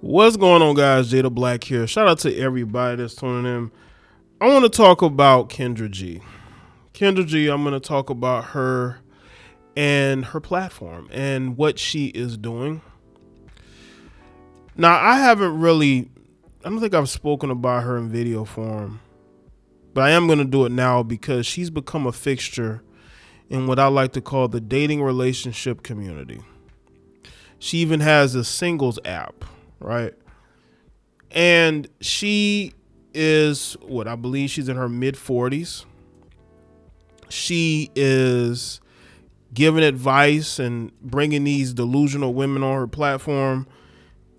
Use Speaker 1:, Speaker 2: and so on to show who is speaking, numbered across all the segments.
Speaker 1: What's going on, guys? Jada Black here. Shout out to everybody that's tuning in. I want to talk about Kendra G. Kendra G, I'm going to talk about her and her platform and what she is doing. Now, I don't think I've spoken about her in video form, but I am going to do it now because she's become a fixture in what I like to call the dating relationship community. She even has a singles app, right? And she is I believe she's in her mid 40s. She is giving advice and bringing these delusional women on her platform.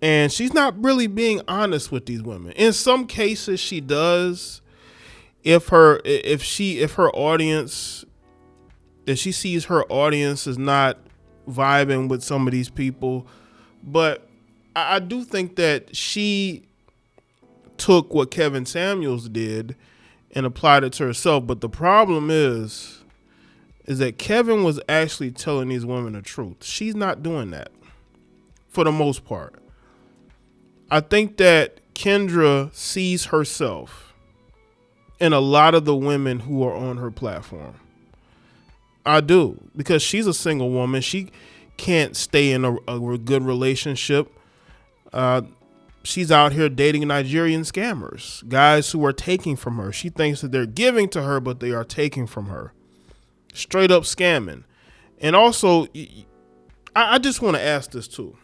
Speaker 1: And she's not really being honest with these women. In some cases she does. If she sees her audience is not vibing with some of these people. But I do think that she took what Kevin Samuels did and applied it to herself. But the problem is that Kevin was actually telling these women the truth. She's not doing that for the most part. I think that Kendra sees herself in a lot of the women who are on her platform. I do, because she's a single woman. She can't stay in a good relationship. She's out here dating Nigerian scammers, guys who are taking from her. She thinks that they're giving to her, but they are taking from her. Straight up scamming. And also, I just want to ask this too.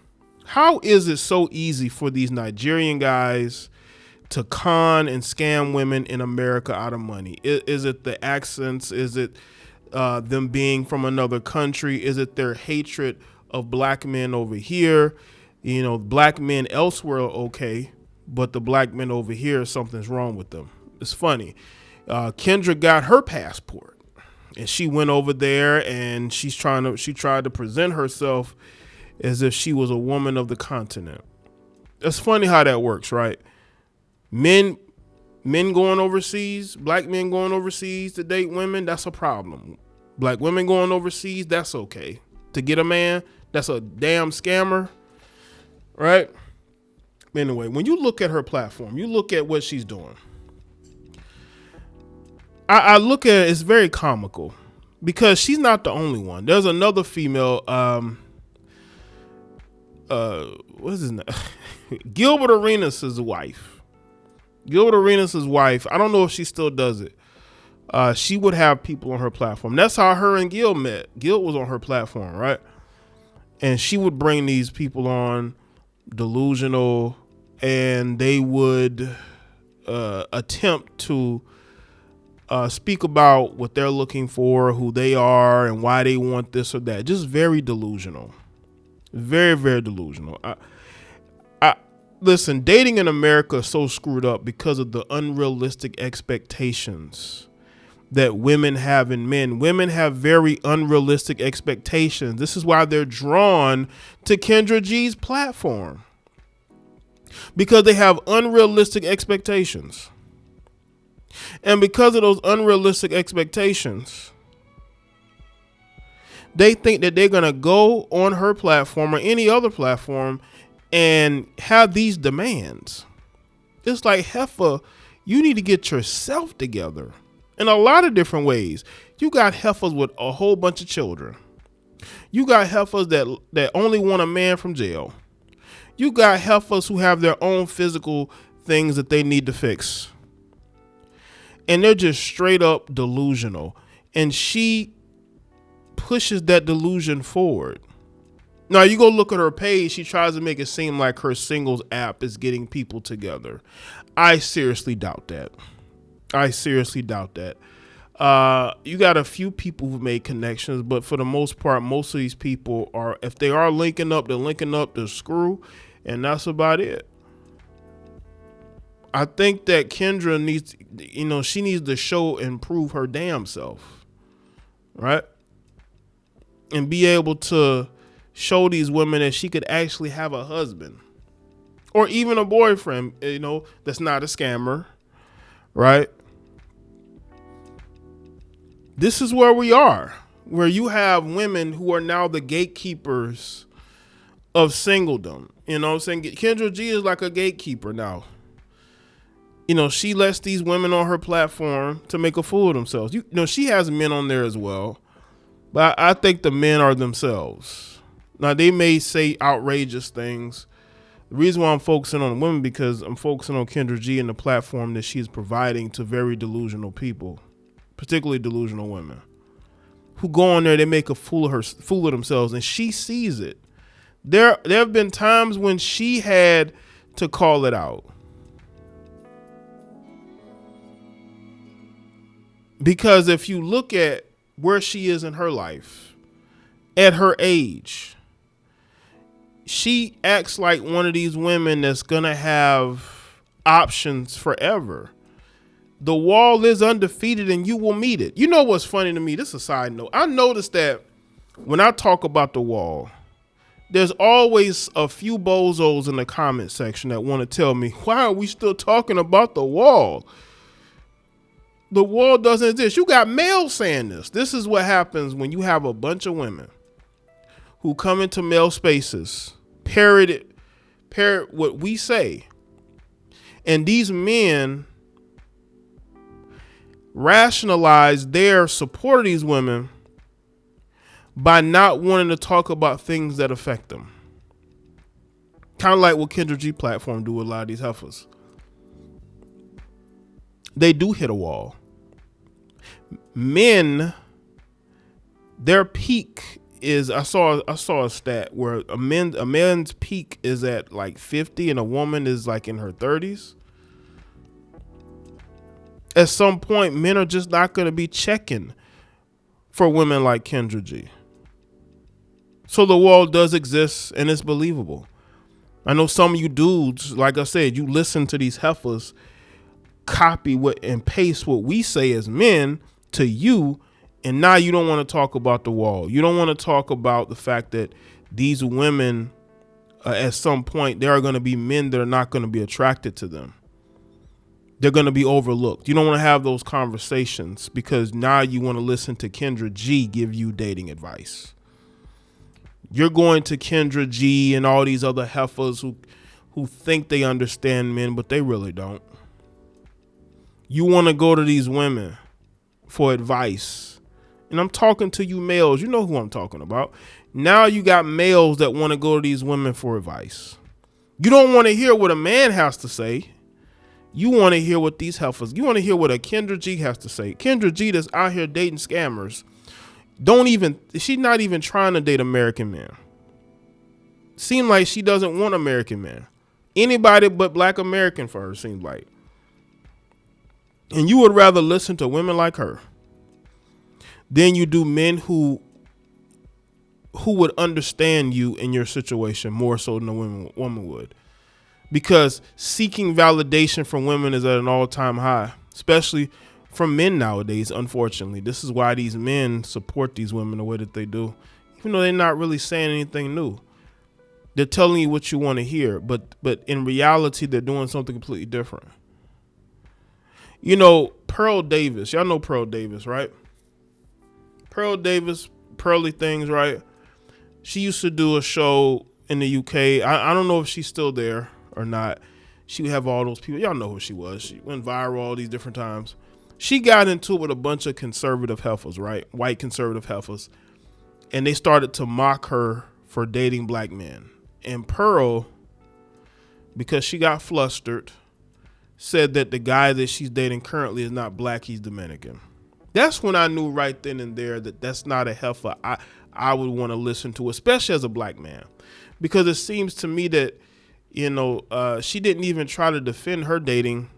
Speaker 1: How is it so easy for these Nigerian guys to con and scam women in America out of money? Is it the accents? Is it them being from another country? Is it their hatred of black men over here? You know, black men elsewhere are okay, but the black men over here, something's wrong with them. It's funny. Kendra got her passport and she went over there and she tried to present herself as if she was a woman of the continent. It's funny how that works, right? Men going overseas, black men going overseas to date women, that's a problem. Black women going overseas, that's okay. To get a man, that's a damn scammer, right? Anyway, when you look at her platform, you look at what she's doing. I look at it, it's very comical because she's not the only one. There's another female, what is his name? Gilbert Arenas' wife. Gilbert Arenas' wife, I don't know if she still does it. She would have people on her platform. That's how her and Gil met. Gil was on her platform, right? And she would bring these people on, delusional, and they would attempt to speak about what they're looking for, who they are, and why they want this or that. Just very delusional. Very, very delusional. Listen, dating in America is so screwed up because of the unrealistic expectations that women have in men. Women have very unrealistic expectations. This is why they're drawn to Kendra G's platform, because they have unrealistic expectations. And because of those unrealistic expectations, they think that they're going to go on her platform or any other platform and have these demands. It's like, heifer, you need to get yourself together in a lot of different ways. You got heifers with a whole bunch of children. You got heifers that only want a man from jail. You got heifers who have their own physical things that they need to fix. And they're just straight up delusional. And she pushes that delusion forward. Now, you go look at her page, she tries to make it seem like her singles app is getting people together. I seriously doubt that. You got a few people who made connections, but for the most part, most of these people are, if they are linking up, they're linking up to screw, and that's about it. I think that Kendra needs, she needs to show and prove her damn self, right? And be able to show these women that she could actually have a husband or even a boyfriend, that's not a scammer, right? This is where we are, where you have women who are now the gatekeepers of singledom. You know what I'm saying? Kendra G is like a gatekeeper now. You know, she lets these women on her platform to make a fool of themselves. You know, she has men on there as well, but I think the men are themselves. Now, they may say outrageous things. The reason why I'm focusing on women because I'm focusing on Kendra G and the platform that she's providing to very delusional people, particularly delusional women, who go on there, they make a fool of themselves, and she sees it. There have been times when she had to call it out. Because if you look at where she is in her life, at her age, she acts like one of these women that's going to have options forever. The wall is undefeated and you will meet it. You know what's funny to me? This is a side note. I noticed that when I talk about the wall, there's always a few bozos in the comment section that want to tell me, why are we still talking about the wall? The wall doesn't exist. You got males saying this. This is what happens when you have a bunch of women who come into male spaces, parrot what we say. And these men rationalize their support of these women by not wanting to talk about things that affect them. Kind of like what Kendra G platform do with a lot of these heifers. They do hit a wall. Men, their peak is, I saw a stat where a man's peak is at like 50 and a woman is like in her 30s. At some point, men are just not going to be checking for women like Kendra G. So the wall does exist and it's believable. I know some of you dudes, like I said, you listen to these heifers copy what and paste what we say as men to you, and now you don't want to talk about the wall. You don't want to talk about the fact that these women, at some point, there are going to be men that are not going to be attracted to them. They're going to be overlooked. You don't want to have those conversations because now you want to listen to Kendra G give you dating advice. You're going to Kendra G and all these other heifers who think they understand men, but they really don't. You want to go to these women for advice. And I'm talking to you males. You know who I'm talking about. Now you got males that want to go to these women for advice. You don't want to hear what a man has to say. You want to hear what these heifers, you want to hear what a Kendra G has to say. Kendra G that's out here dating scammers. She's not even trying to date American men. Seems like she doesn't want American men. Anybody but Black American for her, seems like. And you would rather listen to women like her than you do men who would understand you in your situation more so than a woman would. Because seeking validation from women is at an all-time high, especially from men nowadays, unfortunately. This is why these men support these women the way that they do, even though they're not really saying anything new. They're telling you what you want to hear, but in reality, they're doing something completely different. You know, Pearl Davis. Y'all know Pearl Davis, right? Pearl Davis, Pearly Things, right? She used to do a show in the UK. I don't know if she's still there or not. She would have all those people. Y'all know who she was. She went viral all these different times. She got into it with a bunch of conservative heifers, right? White conservative heifers. And they started to mock her for dating Black men. And Pearl, because she got flustered, said that the guy that she's dating currently is not Black, he's Dominican. That's when I knew right then and there that that's not a heifer I would want to listen to, especially as a Black man. Because it seems to me that, you know, she didn't even try to defend her dating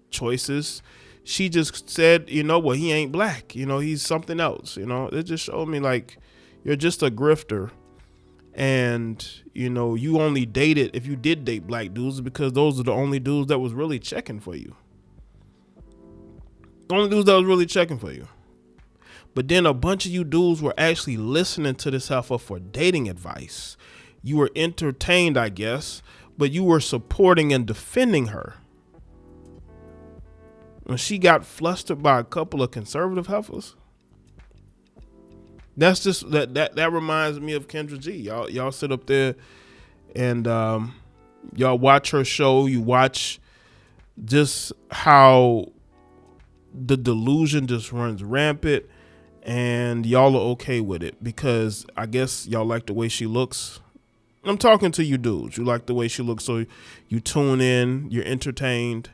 Speaker 1: choices. She just said, you know, well, he ain't Black. You know, he's something else. You know, it just showed me like you're just a grifter. And, you know, you only dated, if you did date Black dudes, because those are the only dudes that was really checking for you. The only dudes that was really checking for you. But then a bunch of you dudes were actually listening to this heifer for dating advice. You were entertained, I guess, but you were supporting and defending her. When she got flustered by a couple of conservative heifers. That's just that reminds me of Kendra G. Y'all sit up there And y'all watch her show. You watch just how the delusion just runs rampant, and y'all are okay with it because I guess y'all like the way she looks. I'm talking to you dudes. You like the way she looks, so you tune in, you're entertained.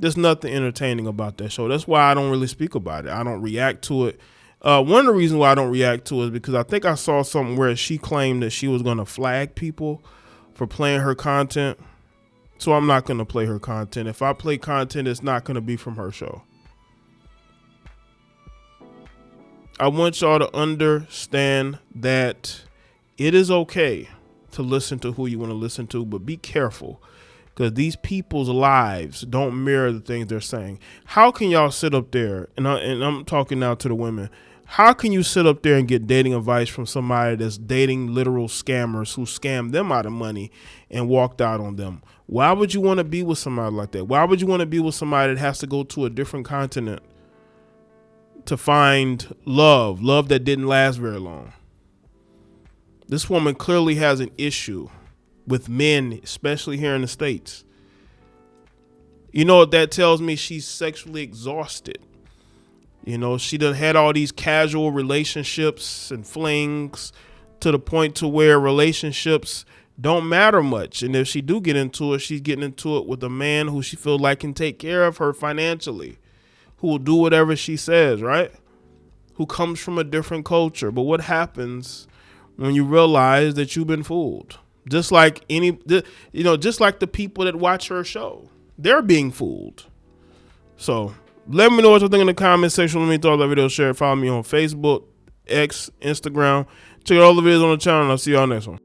Speaker 1: There's nothing entertaining about that show. That's why I don't really speak about it. I don't react to it. One of the reasons why I don't react to it is because I think I saw something where she claimed that she was going to flag people for playing her content. So I'm not going to play her content. If I play content, it's not going to be from her show. I want y'all to understand that it is okay to listen to who you want to listen to, but be careful because these people's lives don't mirror the things they're saying. How can y'all sit up there, and I'm talking now to the women, how can you sit up there and get dating advice from somebody that's dating literal scammers who scammed them out of money and walked out on them? Why would you want to be with somebody like that? Why would you want to be with somebody that has to go to a different continent to find love that didn't last very long? This woman clearly has an issue with men, especially here in the States. You know what that tells me? She's sexually exhausted. You know, she done had all these casual relationships and flings to the point to where relationships don't matter much. And if she do get into it, she's getting into it with a man who she feels like can take care of her financially, who will do whatever she says, right? Who comes from a different culture. But what happens when you realize that you've been fooled? Just like just like the people that watch her show, they're being fooled. So let me know what you think in the comment section. Let me throw that video, share it, follow me on Facebook, X, Instagram. Check out all the videos on the channel, and I'll see y'all next one.